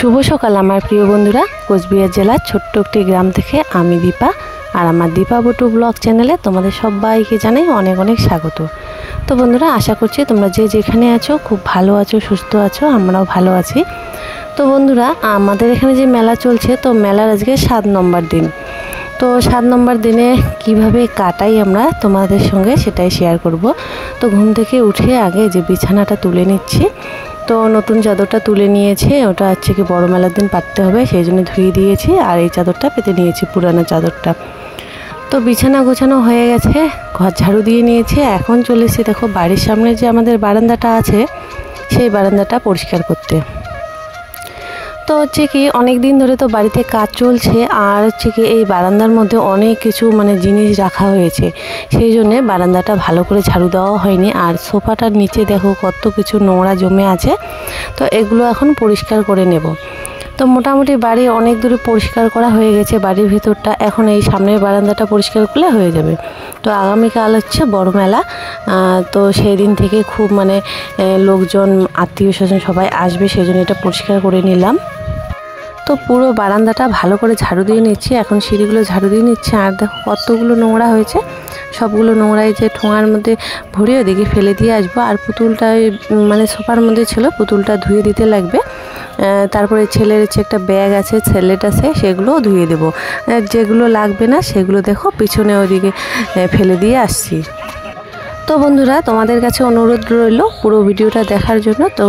শুভ সকাল আমার প্রিয় বন্ধুরা। কোচবিহার জেলার ছোট্ট একটি গ্রাম থেকে আমি দীপা আর আমার দীপা বটু ব্লগ চ্যানেলে তোমাদের সবাইকে জানাই অনেক অনেক স্বাগত। তো বন্ধুরা, আশা করছি তোমরা যে যেখানে আছো খুব ভালো আছো, সুস্থ আছো, আমরাও ভালো আছি। তো বন্ধুরা, আমাদের এখানে যে মেলা চলছে, তো মেলার আজকে 7 নম্বর দিন। তো 7 নম্বর দিনে কিভাবে কাটাই আমরা তোমাদের সঙ্গে সেটাই শেয়ার করব। তো ঘুম থেকে উঠে আগে যে বিছানাটা তুলে নিচ্ছি, তো নতুন চাদরটা তুলে নিয়েছে, ওটা হচ্ছে কি বড় মেলার দিন পাততে হবে, সেই জন্য ধুয়ে দিয়েছি। আর এই চাদরটা পেতে নিয়েছি, পুরানো চাদরটা। তো বিছানা গোছানো হয়ে গেছে, ঘর ঝাড়ু দিয়ে নিয়েছে। এখন চলে এসেছি, দেখো বাড়ির সামনে যে আমাদের বারান্দাটা আছে সেই বারান্দাটা পরিষ্কার করতে। তো হচ্ছে কি অনেক দিন ধরে তো বাড়িতে কাজ চলছে, আর হচ্ছে কি এই বারান্দার মধ্যে অনেক কিছু জিনিস রাখা হয়েছে, সেই জন্যে বারান্দাটা ভালো করে ঝাড়ু দেওয়া হয়নি। আর সোফাটার নিচে দেখো কত কিছু নোংরা জমে আছে, তো এগুলো এখন পরিষ্কার করে নেব। তো মোটামুটি বাড়ি অনেক দূরে পরিষ্কার করা হয়ে গেছে, বাড়ির ভেতরটা। এখন এই সামনের বারান্দাটা পরিষ্কার করলে হয়ে যাবে। তো আগামীকাল হচ্ছে বড় মেলা, তো সেই দিন থেকে খুব লোকজন, আত্মীয় স্বজন সবাই আসবে, সেই জন্য এটা পরিষ্কার করে নিলাম। তো পুরো বারান্দাটা ভালো করে ঝাড়ু দিয়ে নিচ্ছি, এখন সিঁড়িগুলো ঝাড়ু দিয়ে নিচ্ছি। আর দেখো কতগুলো নোংরা হয়েছে, সবগুলো নোংরাই যে ঠোঙার মধ্যে ভরে ওদিকে ফেলে দিয়ে আসবো। আর পুতুলটা সোফার মধ্যে ছিল, পুতুলটা ধুয়ে দিতে লাগবে। তারপরে ছেলের হচ্ছে একটা ব্যাগ আছে, ছেলেটা সেগুলোও ধুয়ে দেবো। যেগুলো লাগবে না সেগুলো দেখো পিছনে ওদিকে ফেলে দিয়ে আসছি। তো বন্ধুরা, তোমাদের কাছে অনুরোধ রইল পুরো ভিডিওটা দেখার জন্য। তো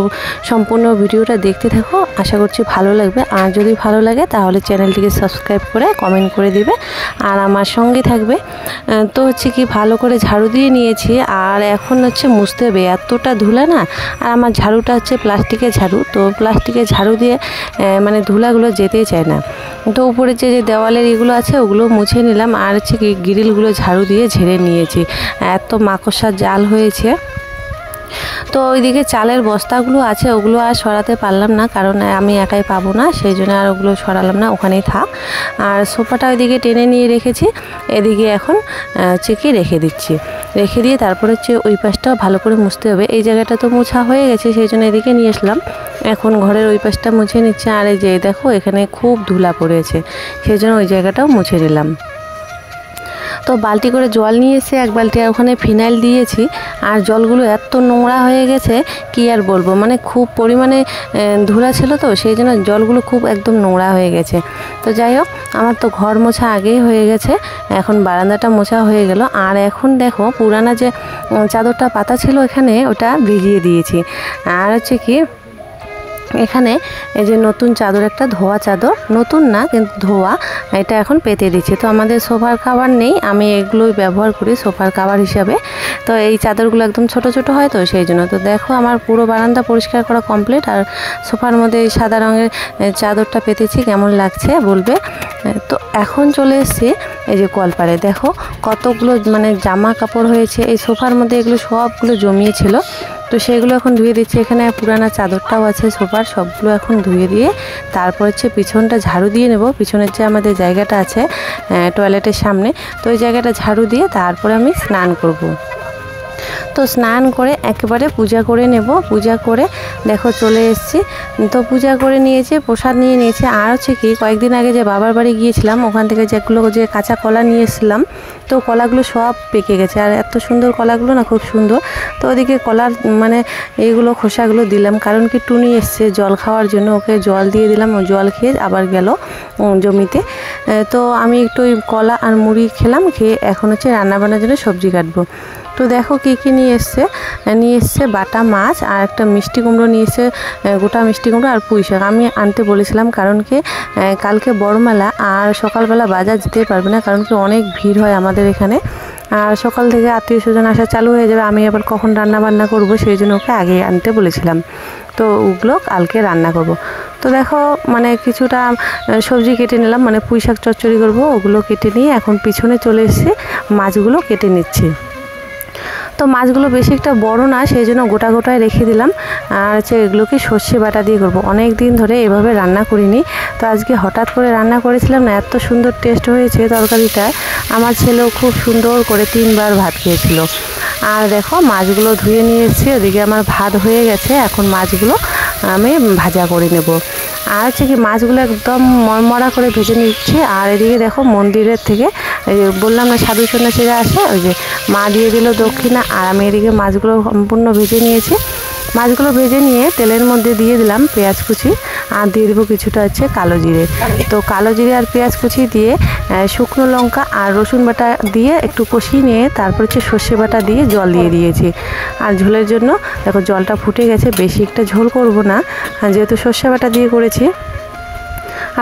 সম্পূর্ণ ভিডিওটা দেখতে থাকো, আশা করছি ভালো লাগবে। আর যদি ভালো লাগে তাহলে চ্যানেলটিকে সাবস্ক্রাইব করে কমেন্ট করে দিবে আর আমার সঙ্গে থাকবে। তো হচ্ছে কি ভালো করে ঝাড়ু দিয়ে নিয়েছি, আর এখন হচ্ছে মুছতে হবে, এতটা ধুলা না। আর আমার ঝাড়ুটা হচ্ছে প্লাস্টিকের ঝাড়ু, তো প্লাস্টিকের ঝাড়ু দিয়ে ধুলাগুলো যেতেই চায় না। তো উপরে যে দেওয়ালের এগুলো আছে ওগুলো মুছে নিলাম, আর হচ্ছে কি গ্রিলগুলো ঝাড়ু দিয়ে ঝেড়ে নিয়েছি, এত মাকড়সার জাল হয়েছে। তো ওইদিকে চালের বস্তাগুলো আছে, ওগুলো আর সরাতে পারলাম না, কারণ আমি একাই পাবো না, সেই জন্য আর ওগুলো সরালাম না, ওখানেই থাক। আর সোফাটা ওইদিকে টেনে নিয়ে রেখেছি, এদিকে এখন চেকে রেখে দিচ্ছি। রেখে দিয়ে তারপর হচ্ছে ওই পাশটাও ভালো করে মুছতে হবে। এই জায়গাটা তো মোছা হয়ে গেছে, সেই জন্য এদিকে নিয়ে আসলাম। এখন ঘরের ওই পাশটা মুছে নিচ্ছে। আর এই যে দেখো এখানে খুব ধুলা পড়েছে, সেই জন্য ওই জায়গাটাও মুছে নিলাম। তো বালতি করে জল নিয়ে এসে এক বালতি ওখানে ফিনাইল দিয়েছি। আর জলগুলো এত নোংরা হয়ে গেছে কি আর বলবো, খুব পরিমাণে ধুলা ছিল, তো সেই জন্য জলগুলো খুব একদম নোংরা হয়ে গেছে। তো যাই হোক, আমার তো ঘর মোছা আগেই হয়ে গেছে, এখন বারান্দাটা মোছা হয়ে গেল। আর এখন দেখো পুরানা যে চাদরটা পাতা ছিল এখানে, ওটা ভিজিয়ে দিয়েছি। আর হচ্ছে কি এখানে এই যে নতুন চাদর, একটা ধোয়া চাদর, নতুন না কিন্তু ধোয়া, এটা এখন পেতে দিচ্ছি। তো আমাদের সোফার কাভার নেই, আমি এগুলোই ব্যবহার করি সোফার কাভার হিসাবে। তো এই চাদরগুলো একদম ছোট ছোট হয়, তো সেই জন্য। তো দেখো আমার পুরো বারান্দা পরিষ্কার করা কমপ্লিট। আর সোফার মধ্যে এই সাদা রঙের চাদরটা পেতেছি, কেমন লাগছে বলবে। তো এখন চলে এসেছি এই যে কলপারে, দেখো কতগুলো জামা কাপড় হয়েছে এই সোফার মধ্যে, এগুলো সবগুলো জমিয়েছিল, তো সেগুলো এখন ধুয়ে দিচ্ছি। এখানে পুরানা চাদরটাও আছে সোফার, সবগুলো এখন ধুয়ে দিয়ে তারপর হচ্ছে পিছনটা ঝাড়ু দিয়ে নেব। পিছনের যে আমাদের জায়গাটা আছে টয়লেটের সামনে, তো ওই জায়গাটা ঝাড়ু দিয়ে তারপরে আমি স্নান করব। তো স্নান করে একেবারে পূজা করে নেব। পূজা করে দেখো চলে এসেছি। তো পূজা করে নিয়েছি, প্রসাদ নিয়ে নিয়েছি। আর হচ্ছে কি কয়েকদিন আগে যে বাবার বাড়ি গিয়েছিলাম, ওখান থেকে যে কাঁচা কলা নিয়ে এসেছিলাম, তো কলাগুলো সব পেকে গেছে। আর এত সুন্দর কলাগুলো না, খুব সুন্দর। তো ওদিকে কলার এইগুলো খোসাগুলো দিলাম, কারণ কি টুনি এসছে জল খাওয়ার জন্য, ওকে জল দিয়ে দিলাম। ও জল খেয়ে আবার গেল জমিতে। তো আমি একটু ওই কলা আর মুড়ি খেলাম, খেয়ে এখন হচ্ছে রান্নাবান্নার জন্য সবজি কাটবো। তো দেখো কী কী নিয়ে এসছে বাটা মাছ, আর একটা মিষ্টি কুমড়ো নিয়ে এসছে, গোটা মিষ্টি কুমড়ো আর পুঁই শাক। আমি আনতে বলেছিলাম, কারণ কি কালকে বড় মেলা, আর সকালবেলা বাজার যেতে পারবে না, কারণ কি অনেক ভিড় হয় আমাদের এখানে। আর সকাল থেকে আত্মীয় স্বজন আসা চালু হয়ে যাবে, আমি আবার কখন রান্না বান্না করবো, সেই জন্য ওকে আগে আনতে বলেছিলাম। তো ওগুলো কালকে রান্না করব। তো দেখো কিছুটা সবজি কেটে নিলাম, পুঁই শাক চচ্চড়ি করবো, ওগুলো কেটে নিয়ে এখন পিছনে চলে এসে মাছগুলো কেটে নিচ্ছি। তো মাছগুলো বেশি একটা বড় না, সেই জন্য গোটা গোটায় রেখে দিলাম। আর হচ্ছে এগুলোকে সর্ষে বাটা দিয়ে করবো, অনেক দিন ধরে এভাবে রান্না করিনি। তো আজকে হঠাৎ করে রান্না করেছিলাম না, এত সুন্দর টেস্ট হয়েছে তরকারিটা। আমার ছেলেও খুব সুন্দর করে 3 বার ভাত খেয়েছিল। আর দেখো মাছগুলো ধুয়ে নিয়ে এসেছি, ওদিকে আমার ভাত হয়ে গেছে, এখন মাছগুলো আমি ভাজা করে নেব। আর হচ্ছে কি মাছগুলো একদম মরমরা করে ভেজে নিচ্ছি। আর এদিকে দেখো মন্দিরের থেকে বললাম না সাধু সন্ন্যাসীরা আসে, ওই যে মা দিয়ে দিল দক্ষিণা, আর আমি এদিকে মাছগুলো সম্পূর্ণ ভেজে নিয়েছি। মাছগুলো ভেজে নিয়ে তেলের মধ্যে দিয়ে দিলাম পেঁয়াজ কুচি, আর দিয়ে দেবো কিছুটা হচ্ছে কালো জিরে। তো কালো জিরে আর পেঁয়াজ কুচি দিয়ে শুকনো লঙ্কা আর রসুন বাটা দিয়ে একটু কষিয়ে নিয়ে তারপর হচ্ছে সর্ষে বাটা দিয়ে জল দিয়ে দিয়েছি। আর ঝোলের জন্য দেখো জলটা ফুটে গেছে, বেশি একটা ঝোল করব না যেহেতু সর্ষে বাটা দিয়ে করেছি।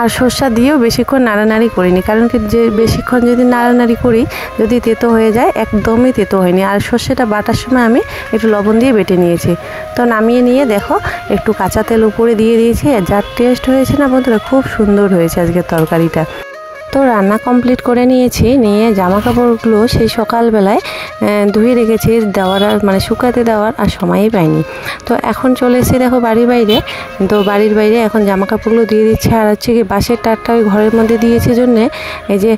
আর সর্ষা দিয়েও বেশিক্ষণ নাড়ানাড়ি করিনি, কারণ কি যে বেশিক্ষণ যদি নাড়ানাড়ি করি যদি তেতো হয়ে যায়, একদমই তেতো হয়নি। আর সর্ষেটা বাটার সময় আমি একটু লবণ দিয়ে বেটে নিয়েছি। তো নামিয়ে নিয়ে দেখো একটু কাঁচা তেল উপরে দিয়ে দিয়েছি, যার টেস্ট হয়েছে না বন্ধুরা, খুব সুন্দর হয়েছে আজকের তরকারিটা। তো রান্না কমপ্লিট করে নিয়েছি, নিয়ে জামা কাপড়গুলো সেই সকালবেলায় ধুয়ে রেখেছি, দেওয়ার আর মানে শুকাতে দেওয়ার আর সময়ই পাইনি। তো এখন চলে এসেছি দেখো বাড়ির বাইরে। তো বাড়ির বাইরে এখন জামা কাপড়গুলো দিয়ে দিচ্ছে। আর হচ্ছে কি বাঁশের টারটা ওই ঘরের মধ্যে দিয়েছে জন্যে এই যে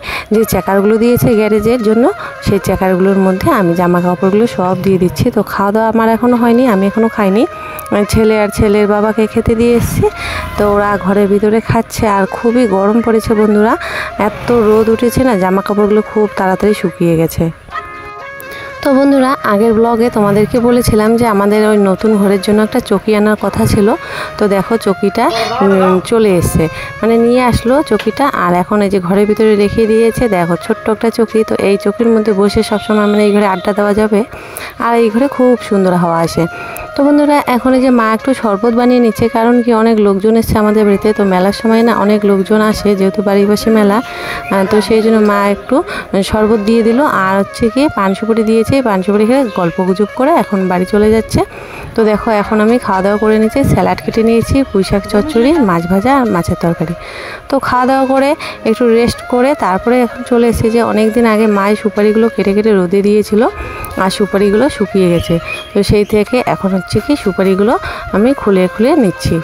চেকারগুলো দিয়েছে গ্যারেজের জন্য, সেই চেকারগুলোর মধ্যে আমি জামা কাপড়গুলো সব দিয়ে দিচ্ছি। তো খাওয়া দাওয়া আমার এখনও হয়নি, আমি এখনও খাইনি। ছেলে আর ছেলের বাবাকে খেতে দিয়ে এসেছি। তো ওরা ঘরের ভিতরে খাচ্ছে। আর খুবই গরম পড়েছে বন্ধুরা, এত রোদ উঠেছে না, জামা কাপড়গুলো খুব তাড়াতাড়ি শুকিয়ে গেছে। তো বন্ধুরা আগের ব্লগে তোমাদেরকে বলেছিলাম যে আমাদের ওই নতুন ঘরের জন্য একটা চকি আনার কথা ছিল। তো দেখো চকিটা চলে এসছে, মানে নিয়ে আসলো চকিটা। আর এখন এই যে ঘরের ভিতরে রেখে দিয়েছে, দেখো ছোট্ট একটা চকি। তো এই চকির মধ্যে বসে সবসময় মানে এই ঘরে আড্ডা দেওয়া যাবে, আর এই ঘরে খুব সুন্দর হাওয়া আসে। তো বন্ধুরা এখন এই যে মা একটু শরবত বানিয়ে নিচ্ছে, কারণ কি অনেক লোকজন এসছে আমাদের বাড়িতে। তো মেলার সময় না অনেক লোকজন আসে, যেহেতু বাড়ির পাশে মেলা, তো সেই জন্য মা একটু শরবত দিয়ে দিল। আর হচ্ছে কি পান সুপারি দিয়েছে, পান সুপারি খেয়ে গল্প গুজব করে এখন বাড়ি চলে যাচ্ছে। তো দেখো এখন আমি খাওয়া দাওয়া করে নিয়েছি, স্যালাড কেটে নিয়েছি, পুঁই শাক চচ্চড়ি, মাছ ভাজা আর মাছের তরকারি। তো খাওয়া দাওয়া করে একটু রেস্ট করে তারপরে এখন চলে এসেছে যে অনেক দিন আগে মায়ের সুপারিগুলো কেটে কেটে রোদে দিয়েছিল, আর সুপারিগুলো শুকিয়ে গেছে। তো সেই থেকে এখন হচ্ছে কি সুপারিগুলো আমি খুলে খুলে নিচ্ছি।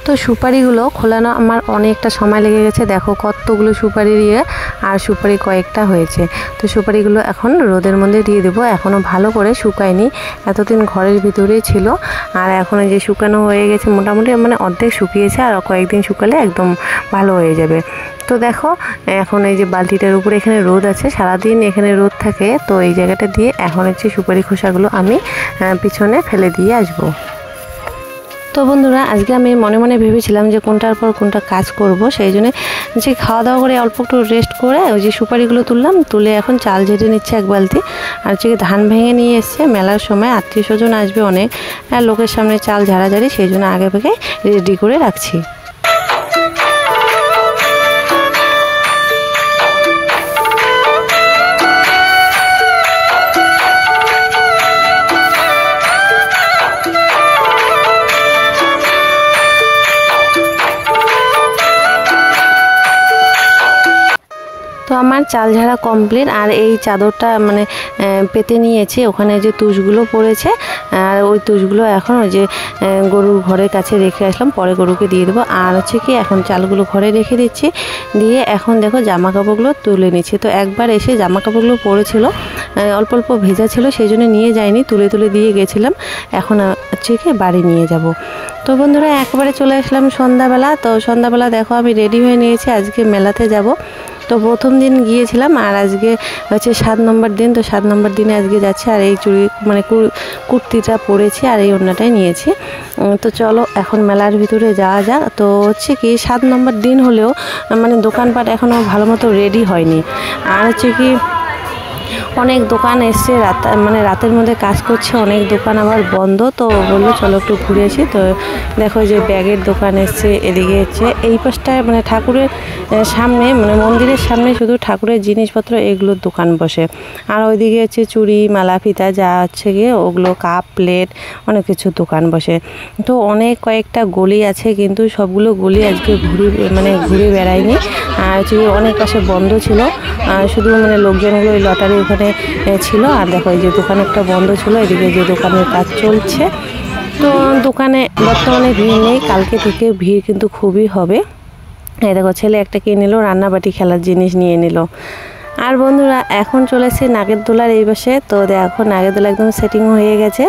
তো সুপারিগুলো খোলানো আমার অনেকটা সময় লেগে গেছে, দেখো কতগুলো সুপারি দিয়ে, আর সুপারি কয়েকটা হয়েছে। তো সুপারিগুলো এখন রোদের মধ্যে দিয়ে দেবো, এখনও ভালো করে শুকায়নি, এতদিন ঘরের ভিতরেই ছিল। আর এখন যে শুকানো হয়ে গেছে মোটামুটি, মানে অর্ধেক শুকিয়েছে, আর কয়েকদিন শুকালে একদম ভালো হয়ে যাবে। তো দেখো এখন এই যে বালতিটার উপরে এখানে রোদ আছে, সারাদিন এখানে রোদ থাকে। তো এই জায়গাটা দিয়ে এখন হচ্ছে সুপারি খোসাগুলো আমি পিছনে ফেলে দিয়ে আসবো। তো বন্ধুরা আজকে আমি মনে মনে ভেবেছিলাম যে কোনটার পর কোনটা কাজ করব, সেই জন্য যে খাওয়া দাওয়া করে অল্প একটু রেস্ট করে ওই যে সুপারিগুলো তুললাম, তুলে এখন চাল ঝেড়ে নিচ্ছে এক বালতি। আর হচ্ছে ধান ভেঙে নিয়ে এসছে, মেলার সময় আত্মীয় স্বজন আসবে অনেক, লোকের সামনে চাল ঝাড়াঝাড়ি, সেই জন্য আগে থেকে রেডি করে রাখছি। তো আমার চাল ঝাড়া কমপ্লিট। আর এই চাদরটা মানে পেতে নিয়েছি, ওখানে যে তুষগুলো পড়েছে, আর ওই তুষগুলো এখন ওই যে গরুর ঘরের কাছে রেখে আসলাম, পরে গরুকে দিয়ে দেবো। আর হচ্ছে কি এখন চালগুলো ঘরে রেখে দিচ্ছি, দিয়ে এখন দেখো জামা কাপড়গুলো তুলে নিচ্ছি। তো একবার এসে জামা কাপড়গুলো পড়েছিল, অল্প অল্প ভেজা ছিল, সেই জন্য নিয়ে যাইনি, তুলে তুলে দিয়ে গেছিলাম। এখন হচ্ছে কি বাড়ি নিয়ে যাব। তো বন্ধুরা একবারে চলে আসলাম সন্ধ্যাবেলা। তো সন্ধ্যাবেলা দেখো আমি রেডি হয়ে নিয়েছি, আজকে মেলাতে যাব। তো প্রথম দিন গিয়েছিলাম, আর আজকে হচ্ছে 7 নম্বর দিন। তো 7 নম্বর দিনে আজকে যাচ্ছে। আর এই চুড়ি মানে কুর্তিটা পরেছি, আর এই ওড়নাটাই নিয়েছি। তো চলো এখন মেলার ভিতরে যাওয়া যাক। তো হচ্ছে কি 7 নম্বর দিন হলেও মানে দোকানপাট এখনও ভালো মতো রেডি হয়নি। আর হচ্ছে কি অনেক দোকান এসছে, রাতের মধ্যে কাজ করছে, অনেক দোকান আবার বন্ধ। তো বললো চলো একটু ঘুরে আসি। তো দেখো যে ব্যাগের দোকান এসছে, এদিকে হচ্ছে এই পাশটায় মানে ঠাকুরের সামনে, মানে মন্দিরের সামনে শুধু ঠাকুরের জিনিসপত্র এগুলোর দোকান বসে। আর ওইদিকে হচ্ছে চুড়ি মালা ফিতা যা হচ্ছে গিয়ে ওগুলো, কাপ প্লেট, অনেক কিছু দোকান বসে। তো অনেক কয়েকটা গলি আছে, কিন্তু সবগুলো গলি আজকে ঘুরে বেড়ায়নি। আর হচ্ছে অনেক পাশে বন্ধ ছিল, শুধু মানে লোকজনগুলো ওই লটারি ওখানে ছিল। আর দেখো এই যে দোকান একটা বন্ধ ছিল, এদিকে যে দোকানের কাজ চলছে। তো দোকানে বর্তমানে ভিড় নেই, কালকে থেকে ভিড় কিন্তু খুবই হবে। এই দেখো ছেলে একটা কিনে নিল, রান্নাবাটি খেলার জিনিস নিয়ে নিল। আর বন্ধুরা এখন চলে এসেছি নাগেরদোলার এই পাশে। তো দেখো নাগেরদোলা একদম সেটিং হয়ে গেছে।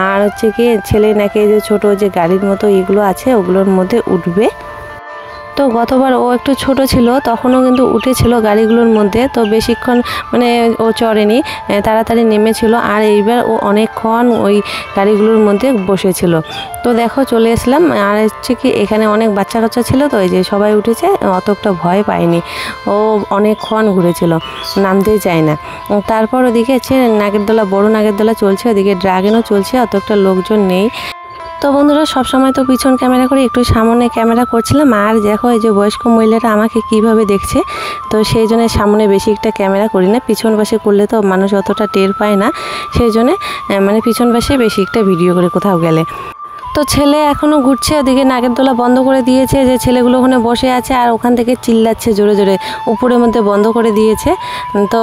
আর হচ্ছে কি ছেলে নাকি যে ছোট যে গাড়ির মতো এগুলো আছে ওগুলোর মধ্যে উঠবে। তো গতবার ও একটু ছোট ছিল তখনও কিন্তু উঠেছিল গাড়িগুলোর মধ্যে, তো বেশিক্ষণ মানে ও চড়েনি, তাড়াতাড়ি নেমেছিল। আর এইবার ও অনেকক্ষণ ওই গাড়িগুলোর মধ্যে বসেছিল। তো দেখো চলে আসলাম। আর হচ্ছে কি এখানে অনেক বাচ্চা কাচ্চা ছিল, তো এই যে সবাই উঠেছে, অতটা ভয় পায়নি। ও অনেকক্ষণ ঘুরেছিল, নামতেই চায় না। তারপর ওদিকে হচ্ছে নাগেরদোলা, বড় নাগেরদোলা চলছে, ওদিকে ড্রাগনও চলছে, অতটা লোকজন নেই। তো বন্ধুরা সবসময় তো পিছন ক্যামেরা করে একটু সামনে ক্যামেরা করছিলাম। আর দেখো এই যে বয়স্ক মহিলারা আমাকে কিভাবে দেখছে, তো সেই জন্য সামনে বেশি একটা ক্যামেরা করি না, পিছন পাশে করলে তো মানুষ অতটা টের পায় না, সেই জন্যে মানে পিছন পাশে বেশি একটা ভিডিও করে কোথাও গেলে। তো ছেলে এখনও ঘুরছে, ওদিকে নাগেরদোলা বন্ধ করে দিয়েছে, যে ছেলেগুলো ওখানে বসে আছে আর ওখান থেকে চিল্লাচ্ছে জোরে জোরে, উপরের মধ্যে বন্ধ করে দিয়েছে। তো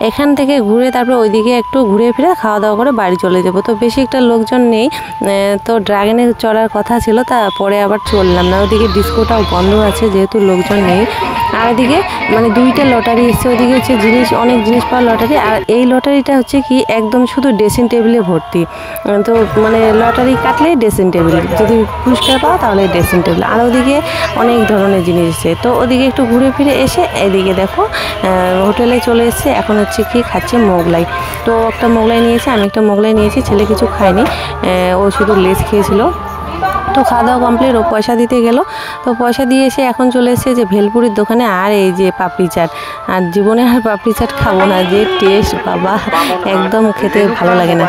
এখান থেকে ঘুরে তারপরে ওইদিকে একটু ঘুরে ফিরে খাওয়া দাওয়া করে বাড়ি চলে যাবো। তো বেশি একটা লোকজন নেই, তো ড্রাগনে চড়ার কথা ছিল, তা পরে আবার চললাম না, ওদিকে ডিস্কোটাও বন্ধ আছে যেহেতু লোকজন নেই। আর ওদিকে মানে দুইটা লটারি এসছে, ওদিকে হচ্ছে অনেক জিনিস পাওয়ার লটারি, আর এই লটারিটা হচ্ছে কি একদম শুধু ড্রেসিং টেবিলে ভর্তি। তো মানে লটারি কাটলেই ড্রেসিং টেবিল, যদি পুরস্কার পাও তাহলে ড্রেসিং টেবিল। আর ওদিকে অনেক ধরনের জিনিস এসছে। তো ওদিকে একটু ঘুরে ফিরে এসে এদিকে দেখো হোটেলে চলে এসেছে। এখন হচ্ছে কি খাচ্ছে মোগলাই। তো একটা মোগলাই নিয়েছে, আমি একটা মোগলাই নিয়েছি, ছেলে কিছু খায়নি, ও শুধু লেস খেয়েছিল। তো খাওয়া দাওয়া কমপ্লিট, ও পয়সা দিতে গেল। তো পয়সা দিয়ে এসে এখন চলে এসেছে যে ভেলপুরির দোকানে। আর এই যে পাপড়ি চাট, আর জীবনে আর পাপড়ি চাট খাবো না, যে টেস্ট বাবা, একদম খেতে ভালো লাগে না।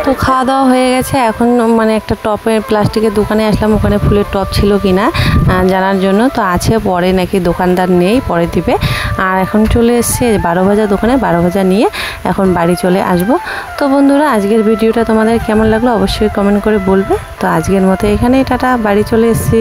তো খাওয়া দাওয়া হয়ে গেছে, এখন মানে একটা টপের প্লাস্টিকের দোকানে আসলাম, ওখানে ফুলের টপ ছিল কিনা জানার জন্য। তো আছে, পরে নাকি দোকানদার নেই, পরে দিবে। আর এখন চলে এসছে 12 ভাজা দোকানে, 12 ভাজা নিয়ে এখন বাড়ি চলে আসব। তো বন্ধুরা আজকের ভিডিওটা তোমাদের কেমন লাগলো অবশ্যই কমেন্ট করে বলবে। তো আজকের মতো এখানেই টাটা, বাড়ি চলে এসেছি।